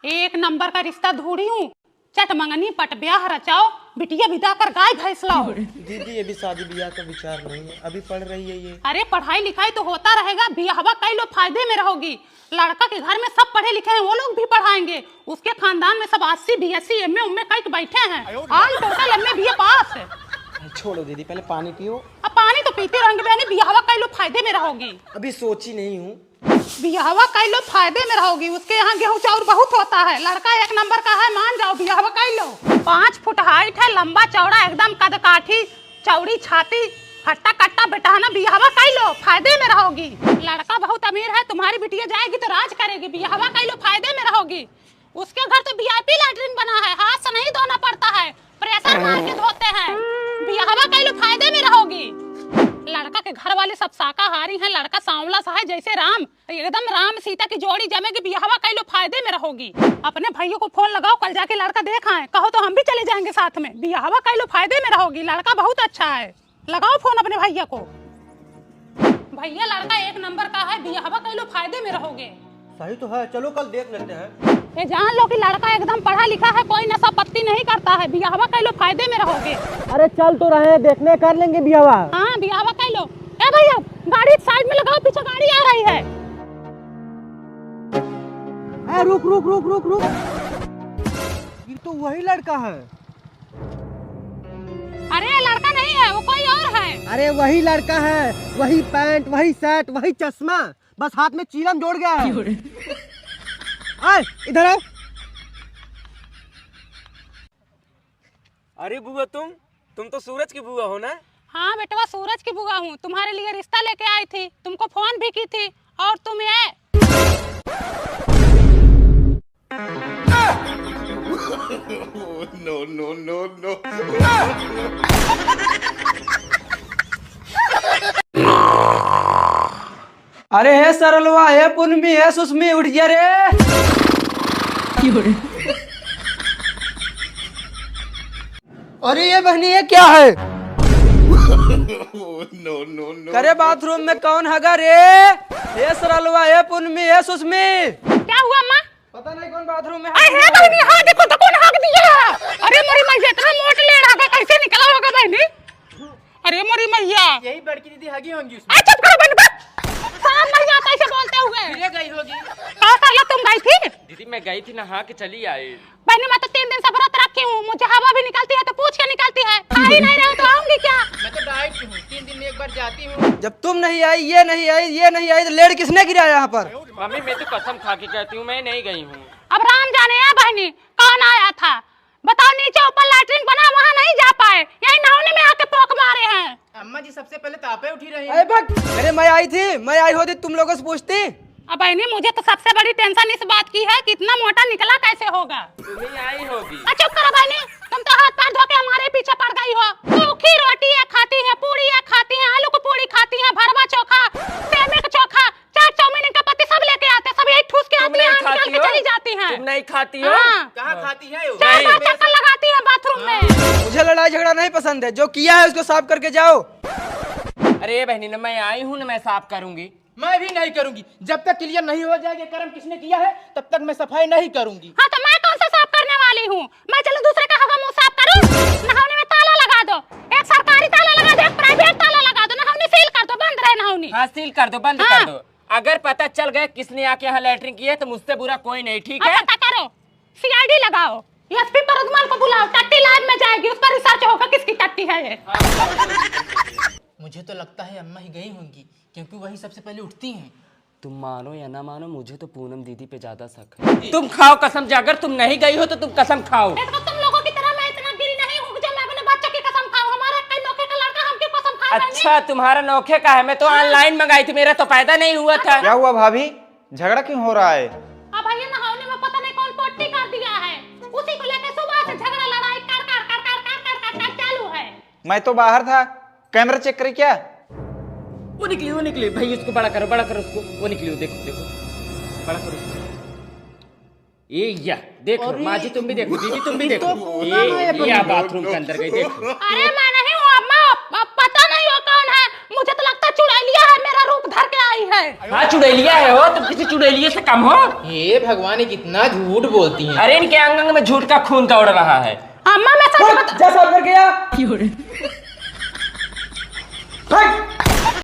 एक नंबर का रिश्ता ढूंढी हूँ। चट मंगनी पट ब्याह रचाओ, बिटिया बिता कर गाय भैंस लाओ। दीदी अभी शादी ब्याह का विचार नहीं है, अभी पढ़ रही है ये। अरे पढ़ाई लिखाई तो होता रहेगा, ब्याहवा कई लोग फायदे में रहोगी। लड़का के घर में सब पढ़े लिखे हैं, वो लोग भी पढ़ाएंगे। उसके खानदान में सब 80 BSc MA उम्मे कई बैठे हैं, ऑल टोटल MA BA पास है। छोड़ो दीदी, पहले पानी पियो। अब पानी तो पीते रहेंगे बहनी, ब्याहवा कई लोग फायदे में रहोगी। अभी सोची नहीं हूँ। ब्याहवा कई लोग फायदे में रहोगी, उसके यहाँ गेहूं चाउर बहुत होता है। लड़का एक नंबर का है, मान जाओ ब्याहवा कई लो। 5 फुट हाइट है, लंबा चौड़ा एकदम कद काठी, चौड़ी छाती, हट्टा कट्टा बेटाना। ब्याहवा कई लो, फायदे में रहोगी। लड़का बहुत अमीर है, तुम्हारी बिटिया जाएगी तो राज करेगी। ब्याहवा कई लो, फायदे में रहोगी। उसके घर तो VIP लैट्रिन बना है, हाथ से नहीं धोना पड़ता है, प्रेशर मार के धोते हैं। ब्याहवा कई लो, फायदे में रहोगी। लड़का के घर वाले सब शाकाहारी हैं, लड़का सांवला सा है जैसे राम, एकदम राम सीता की जोड़ी जमेगी। ब्याहवा कई लो, फायदे में रहोगी। अपने भाइयों को फोन लगाओ, कल जाके लड़का देखा है, कहो तो हम भी चले जाएंगे साथ में। ब्याहवा कई लो, फायदे में रहोगी। लड़का बहुत अच्छा है, लगाओ फोन अपने भैया को। भैया लड़का एक नंबर का है, ब्याहवा कई लो, फायदे में रहोगे। सही तो है, चलो कल देख लेते हैं। ये जान लो कि लड़का एकदम पढ़ा लिखा है, कोई नशा पत्ती नहीं करता है। ब्याहवा कई लो, फायदे में रहोगे। अरे चल तो रहे, देखने कर लेंगे ब्याहवा। हाँ ब्याहवा कई लो। ए भैया गाड़ी साइड में लगाओ, पीछे गाड़ी आ रही है। ए रुक रुक रुक रुक रुक, ये तो वही लड़का है। अरे लड़का नहीं है, वो कोई और है। अरे वही लड़का है, वही पैंट, वही शर्ट, वही चश्मा, बस हाथ में चीलम जोड़ गया है। आए इधर आओ। अरे बुआ तुम तो सूरज की बुआ हो ना? हाँ बेटवा, सूरज की बुआ हूँ। तुम्हारे लिए रिश्ता लेके आई थी, तुमको फोन भी की थी। और तुम ये no, no, no, no. अरे हे सरलवा, हे पुनमी, हे सुषमी, उठ जा रे। अरे ये बहनी, ये क्या है? no, no, no. करे बाथरूम में कौन हगा रे? हे सरलवा, हे पुनमी, हे सुषमी। क्या हुआ अम्मा? पता नहीं कौन बाथरूम में। अरे बहनी, हाँ देखो तो कौन हक दिया। अरे मोरी मैया, इतना मोट ले रहा, कैसे निकला होगा बहनी? अरे मोरी मैया, यही बड़की दीदी हगी होंगी। चुप करो बहनी, साफ नहीं आता ऐसे बोलते हुए। ये गई होगी। कहाँ सरला तुम गई थी? दीदी मैं गई थी, नहा के चली आई। बहनी मैं तो 3 दिन से व्रत रखी हूँ, मुझे हवा भी निकलती है तो पूछ के निकलती है। खा ही नहीं रहे तो आऊंगी क्या? मैं तो डाइट पे हूँ, 3 दिन में एक बार जाती हूँ। जब तुम नहीं आई, ये नहीं आई, ये नहीं आई, तो लेड किसने गिरा यहाँ पर? मम्मी मैं तो कसम खा के कहती हूँ, मैं नहीं गई हूँ। अब राम जाने है बहनी, कौन आया था बताओ? नीचे ऊपर लैट्रिन बना, वहाँ नहीं जा पाए, यही नहाने में आके पोक मारे हैं। अम्मा जी सबसे पहले तापे उठी रही। अरे मैं आई थी, मैं आई होती तुम लोगों से पूछती। अब बहनी मुझे तो सबसे बड़ी टेंशन इस बात की है कि इतना मोटा निकला कैसे होगा। तुम्हें आई होगी। चुप करो बहनी, तुम तो हाथ पैर धो के हमारे पीछे पड़ गई हो। सूखी रोटी है खाती है, पूड़ी है खाती है, आलू की पूड़ी खाती है, भरवा चोखा, सेमे का चोखा, चाट चाउमीन का पत्ती सब लेके आते, सब यही ठूस के आती है, निकल के चली जाती है। तुम नहीं खाती हो? कहाँ खाती है? 4 बार चक्कर लगाती है बाथरूम में। मुझे लड़ाई झगड़ा नहीं पसंद है, जो किया है उसको साफ करके जाओ। अरे बहनी ना, मैं आई हूँ ना, मैं साफ करूंगी। मैं भी नहीं करूंगी, जब तक क्लियर नहीं हो जाएगा कर्म किसने किया है, तब तक मैं सफाई नहीं करूंगी। हाँ तो मैं कौन सा साफ करने वाली हूँ? मैं चलो दूसरे का हवा मुंह साफ करूँ? नहाने में ताला लगा दो, एक सरकारी ताला लगा दो, एक प्राइवेट ताला लगा दो, नहाने सील कर दो, बंद रहे नहाने। हाँ सील कर दो, बंद कर दो। अगर पता चल गया किसने आके यहाँ लैट्रिन की है तो मुझसे बुरा कोई नहीं, ठीक है? पता करो, CID लगाओ, SP परदमान को बुलाओ, टट्टी लाइव में जाएगी, उस पर रिसर्च होगा किसकी टट्टी है ये। मुझे तो लगता है अम्मा ही गई होंगी, क्योंकि वही सबसे पहले उठती हैं। तुम मानो या ना मानो, मुझे तो पूनम दीदी पे ज्यादा शक है। तुम खाओ कसम, अगर तुम नहीं गई हो तो तुम कसम खाओ। देखो तुम लोगों की तरह मैं इतना गिरी नहीं हूँ जो मैं अपने बच्चों की कसम खाऊं। हमारा कई नौखे का लड़का, हम क्यों कसम खा रहे हैं? अच्छा तुम्हारा नौखे का है, मैं तो ऑनलाइन मंगाई थी, मेरा तो पैदा नहीं हुआ था। क्या हुआ भाभी, झगड़ा क्यों हो रहा है? अब भैया नहाने में पता नहीं कौन पोटी कर दिया है, उसी को लेकर सुबह से झगड़ा लड़ाई कर चालू है। मैं तो बाहर था, कैमरा चेक करे क्या? वो निकली भाई, उसको बड़ा करो उसको, वो निकली, देखो देखो, बड़ा करो उसको। ये देखो माँ जी, तुम भी देखो, दीदी तुम भी देखो, ये बाथरूम के अंदर गई, देखो। अरे मैं नहीं हूँ अम्मा, पता नहीं हो कौन है, मुझे तो लगता है चुड़ैलिया है, मेरा रूप धर के आई है। हाँ चुड़ैलिया है हो, तुम किसी चुड़ैलिए से कम हो। हे भगवान, ये कितना झूठ बोलती हैं। अरे इनके अंग अंग में झूठ का खून दौड़ रहा है। अम्मा मैं सच बता जा साफ करके आ।